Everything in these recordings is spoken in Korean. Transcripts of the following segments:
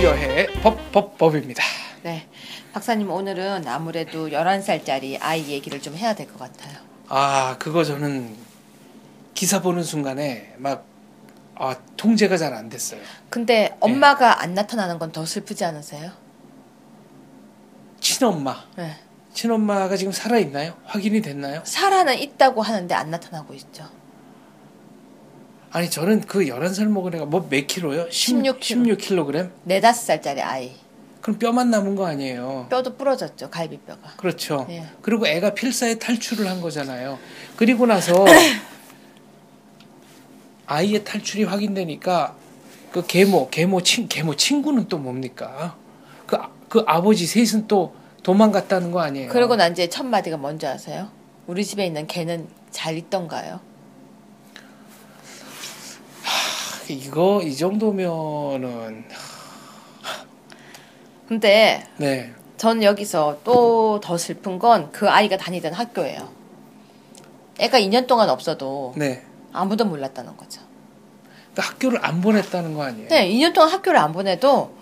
고려해 법입니다. 네, 박사님 오늘은 아무래도 11살짜리 아이 얘기를 좀 해야 될 것 같아요. 아, 그거 저는 기사 보는 순간에 막 통제가 잘 안 됐어요. 근데 엄마가 안 나타나는 건 더 슬프지 않으세요? 친엄마. 네. 친엄마가 지금 살아있나요? 확인이 됐나요? 살아는 있다고 하는데 안 나타나고 있죠. 아니, 저는 그 11살 먹은 애가 뭐 몇 킬로요? 16kg? 4, 5살짜리 아이. 그럼 뼈만 남은 거 아니에요? 뼈도 부러졌죠, 갈비뼈가. 그렇죠. 예. 그리고 애가 필사에 탈출을 한 거잖아요. 그리고 나서 아이의 탈출이 확인되니까 그 계모 친구는 또 뭡니까? 그 아버지 셋은 또 도망갔다는 거 아니에요? 그러고 난 이제 첫 마디가 뭔지 아세요? 우리 집에 있는 개는 잘 있던가요? 이거 이 정도면은 근데 네. 전 여기서 또 더 슬픈 건 그 아이가 다니던 학교예요. 애가 2년 동안 없어도 네. 아무도 몰랐다는 거죠. 그러니까 학교를 안 보냈다는 거 아니에요? 네, 2년 동안 학교를 안 보내도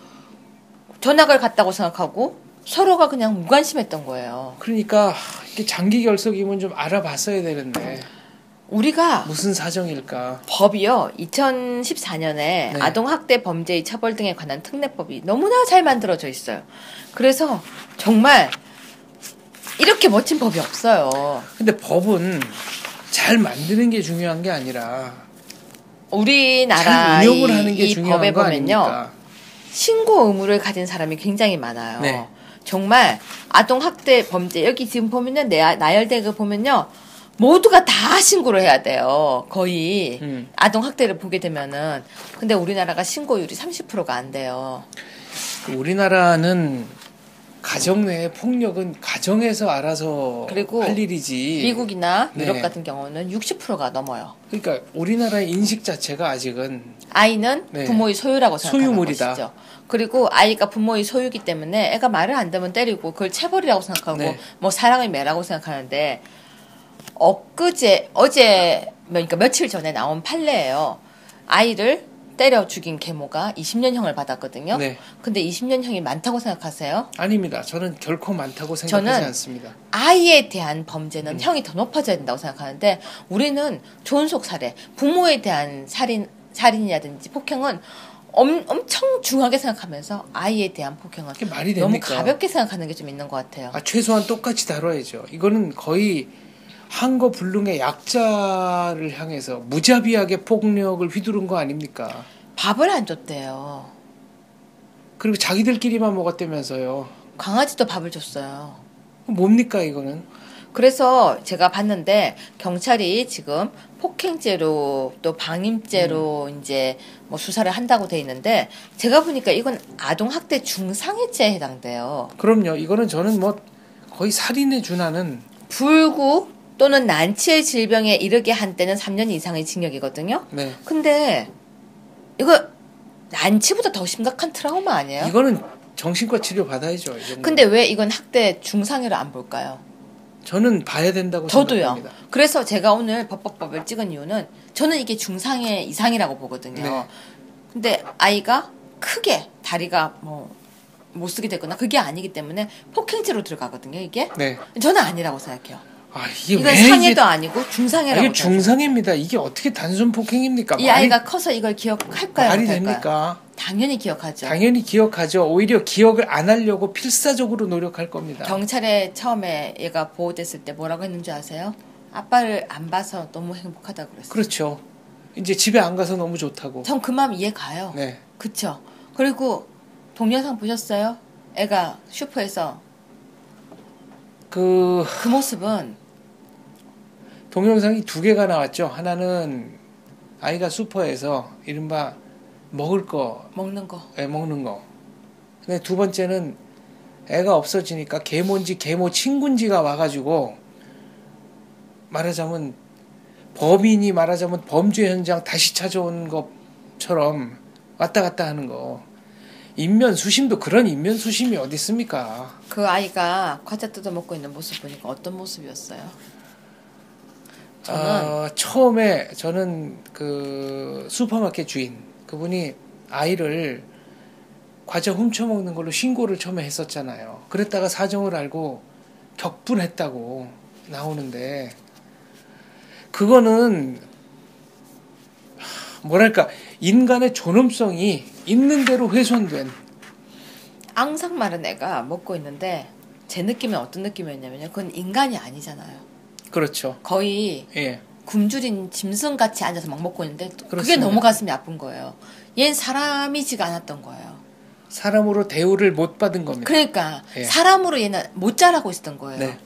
전학을 갔다고 생각하고 서로가 그냥 무관심했던 거예요. 그러니까 이게 장기 결석이면 좀 알아봤어야 되는데 우리가 무슨 사정일까? 법이요, 2014년에 아동학대 범죄의 처벌 등에 관한 특례법이 너무나 잘 만들어져 있어요. 그래서 정말 이렇게 멋진 법이 없어요. 근데 법은 잘 만드는 게 중요한 게 아니라 우리나라 잘 운영을 하는 게 이 중요한 법에 거 보면요, 아닙니까? 신고 의무를 가진 사람이 굉장히 많아요. 네. 정말 아동학대 범죄, 여기 지금 보면요, 나열된 거 보면요, 모두가 다 신고를 해야 돼요. 거의 아동학대를 보게 되면은. 근데 우리나라가 신고율이 30%가 안 돼요. 우리나라는 가정 내의 폭력은 가정에서 알아서 그리고 할 일이지. 미국이나 유럽 네. 같은 경우는 60%가 넘어요. 그러니까 우리나라의 인식 자체가 아직은 아이는 네. 부모의 소유라고 생각하는 소유물이다. 것이죠. 그리고 아이가 부모의 소유이기 때문에 애가 말을 안 듣면 때리고 그걸 체벌이라고 생각하고 네. 뭐 사랑의 매라고 생각하는데, 그러니까 며칠 전에 나온 판례예요. 아이를 때려 죽인 계모가 20년형을 받았거든요. 네. 근데 20년형이 많다고 생각하세요? 아닙니다. 저는 결코 많다고 생각하지 저는 않습니다. 아이에 대한 범죄는 형이 더 높아져야 된다고 생각하는데, 우리는 존속 살해, 부모에 대한 살인이라든지 폭행은 엄청 중하게 생각하면서 아이에 대한 폭행은 그게 말이 너무 됩니까? 가볍게 생각하는 게 좀 있는 것 같아요. 최소한 똑같이 다뤄야죠. 이거는 거의 한거불능의 약자를 향해서 무자비하게 폭력을 휘두른 거 아닙니까? 밥을 안 줬대요. 그리고 자기들끼리만 먹었다면서요. 강아지도 밥을 줬어요. 뭡니까 이거는? 그래서 제가 봤는데 경찰이 지금 폭행죄로 또 방임죄로 이제 뭐 수사를 한다고 돼 있는데, 제가 보니까 이건 아동학대 중상해죄에 해당돼요. 그럼요. 이거는 저는 뭐 거의 살인에 준하는. 불구 또는 난치의 질병에 이르게 한 때는 3년 이상의 징역이거든요. 네. 근데 이거 난치보다 더 심각한 트라우마 아니에요? 이거는 정신과 치료 받아야죠. 이 정도는. 근데 왜 이건 학대 중상해로 안 볼까요? 저는 봐야 된다고 저도요. 생각합니다. 그래서 제가 오늘 법을 찍은 이유는, 저는 이게 중상해 이상이라고 보거든요. 네. 근데 아이가 크게 다리가 못 쓰게 됐거나 그게 아니기 때문에 폭행죄로 들어가거든요, 이게. 네. 저는 아니라고 생각해요. 이게 이건 왜 상해도 아니고 중상해라고. 이게 중상해입니다. 이게 어떻게 단순 폭행입니까? 이 아이가 커서 이걸 기억할까요? 말이 못할까요? 됩니까? 당연히 기억하죠. 당연히 기억하죠. 오히려 기억을 안 하려고 필사적으로 노력할 겁니다. 경찰에 처음에 얘가 보호됐을 때 뭐라고 했는지 아세요? 아빠를 안 봐서 너무 행복하다고 그랬어요. 그렇죠. 이제 집에 안 가서 너무 좋다고. 전 그 마음 이해 가요. 네. 그쵸? 그리고 동영상 보셨어요? 애가 슈퍼에서 그 모습은, 동영상이 2개가 나왔죠. 하나는 아이가 슈퍼에서 이른바 먹을 거, 먹는 거. 먹는 거. 근데 2번째는 애가 없어지니까 계모인지 계모 친구인지가 와가지고, 말하자면 범인이 말하자면 범죄 현장 다시 찾아온 것처럼 왔다 갔다 하는 거. 인면수심도 그런 인면수심이 어디 있습니까? 그 아이가 과자 뜯어 먹고 있는 모습 보니까 어떤 모습이었어요? 처음에 저는 그 슈퍼마켓 주인, 그분이 아이를 과자 훔쳐먹는 걸로 신고를 처음에 했었잖아요. 그랬다가 사정을 알고 격분했다고 나오는데 그거는 뭐랄까 인간의 존엄성이 있는 대로 훼손된 앙상마른 애가 먹고 있는데 제 느낌은 어떤 느낌이었냐면요. 그건 인간이 아니잖아요. 그렇죠. 거의 예. 굶주린 짐승같이 앉아서 막 먹고 있는데 그게 그렇습니다. 너무 가슴이 아픈 거예요. 얜 사람이지가 않았던 거예요. 사람으로 대우를 못 받은 겁니다. 그러니까 예. 사람으로 얘는 못 자라고 있었던 거예요. 네.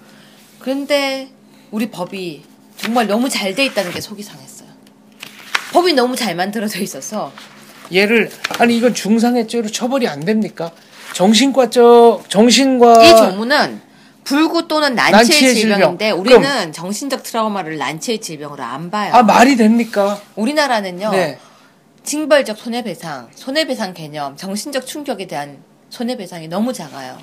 그런데 우리 법이 정말 너무 잘 돼 있다는 게 속이 상했어요. 법이 너무 잘 만들어져 있어서 얘를 아니 이건 중상해죄로 처벌이 안 됩니까? 정신과 이 조문은 불구 또는 난치의 난치의 질병인데 질병. 우리는 정신적 트라우마를 난치의 질병으로 안 봐요. 아 말이 됩니까? 우리나라는요. 네. 징벌적 손해배상 개념, 정신적 충격에 대한 손해배상이 너무 작아요.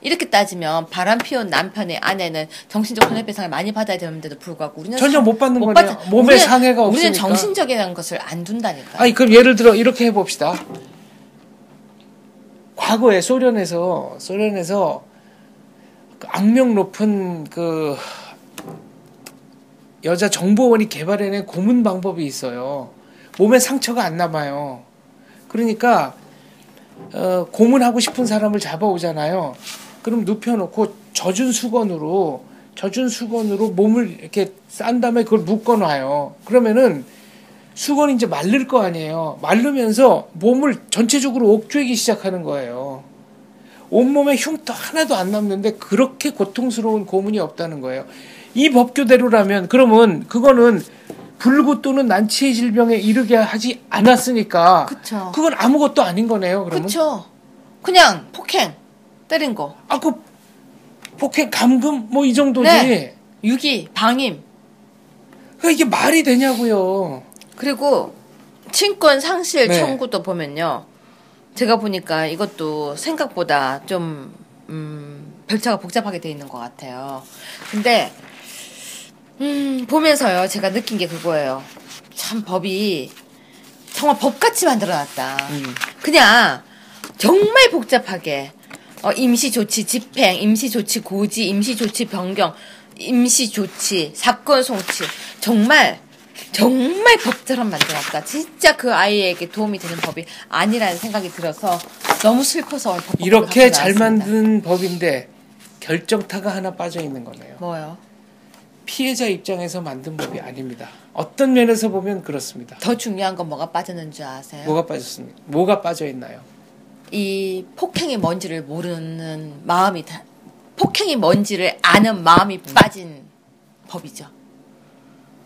이렇게 따지면 바람 피운 남편의 아내는 정신적 손해배상을 많이 받아야 되는데도 불구하고 우리는 전혀 못 받는 거죠. 몸에 상해가 없으니까. 우리는 정신적이라는 것을 안 둔다니까요. 아니 그럼 예를 들어 이렇게 해봅시다. 과거에 소련에서 그 악명 높은 그 여자 정보원이 개발해낸 고문 방법이 있어요. 몸에 상처가 안 남아요. 그러니까 고문하고 싶은 사람을 잡아오잖아요. 그럼 눕혀놓고 젖은 수건으로 몸을 이렇게 싼 다음에 그걸 묶어놔요. 그러면은 수건이 이제 마를 거 아니에요. 마르면서 몸을 전체적으로 옥죄기 시작하는 거예요. 온몸에 흉터 하나도 안 남는데 그렇게 고통스러운 고문이 없다는 거예요. 이 법규대로라면 그러면 그거는 불구 또는 난치의 질병에 이르게 하지 않았으니까 그쵸. 그건 아무것도 아닌 거네요. 그러면. 그렇죠. 그냥 폭행 때린 거. 아, 그 폭행 감금 뭐 이 정도지. 네. 유기, 방임. 그러니까 이게 말이 되냐고요. 그리고 친권 상실 네. 청구도 보면요. 제가 보니까 이것도 생각보다 좀 절차가 복잡하게 돼 있는 것 같아요. 근데 보면서요 제가 느낀 게 그거예요. 참 법이 정말 법같이 만들어놨다. 그냥 정말 복잡하게 임시조치 집행, 임시조치 고지, 임시조치 변경, 임시조치 사건 송치 정말 법처럼 만들었다. 진짜 그 아이에게 도움이 되는 법이 아니라는 생각이 들어서 너무 슬퍼서 이렇게 잘 만든 법인데 결정타가 하나 빠져 있는 거네요. 뭐요? 피해자 입장에서 만든 법이 아닙니다. 어떤 면에서 보면 그렇습니다. 더 중요한 건 뭐가 빠졌는 줄 아세요? 뭐가 빠졌습니까? 뭐가 빠져 있나요? 이 폭행이 뭔지를 모르는 마음이 폭행이 뭔지를 아는 마음이 빠진 법이죠.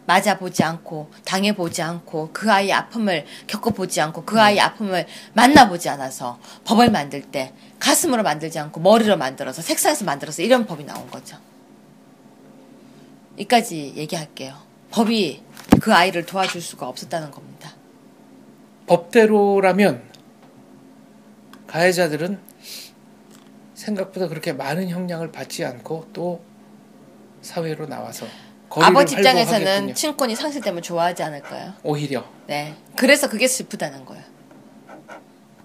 맞아보지 않고 당해보지 않고 그 아이의 아픔을 겪어보지 않고 그 아이의 아픔을 만나보지 않아서 법을 만들 때 가슴으로 만들지 않고 머리로 만들어서 색상에서 만들어서 이런 법이 나온 거죠. 여기까지 얘기할게요. 법이 그 아이를 도와줄 수가 없었다는 겁니다. 법대로라면 가해자들은 생각보다 그렇게 많은 형량을 받지 않고 또 사회로 나와서 아버지 입장에서는 활보하겠군요. 친권이 상실되면 좋아하지 않을까요? 오히려 네. 그래서 그게 슬프다는 거예요.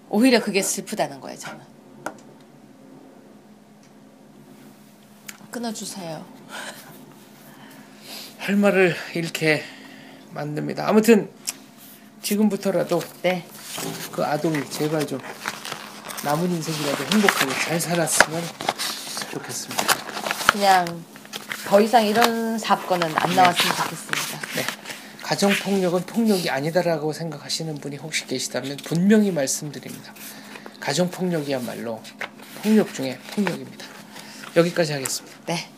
오히려 그게 슬프다는 거예요, 저는. 끊어주세요. 할 말을 잃게 만듭니다. 아무튼 지금부터라도 네. 그 아동이 제발 좀 남은 인생이라도 행복하게 잘 살았으면 좋겠습니다. 그냥 더 이상 이런 사건은 안 나왔으면 좋겠습니다. 네. 가정폭력은 폭력이 아니다라고 생각하시는 분이 혹시 계시다면 분명히 말씀드립니다. 가정폭력이야말로 폭력 중에 폭력입니다. 여기까지 하겠습니다. 네.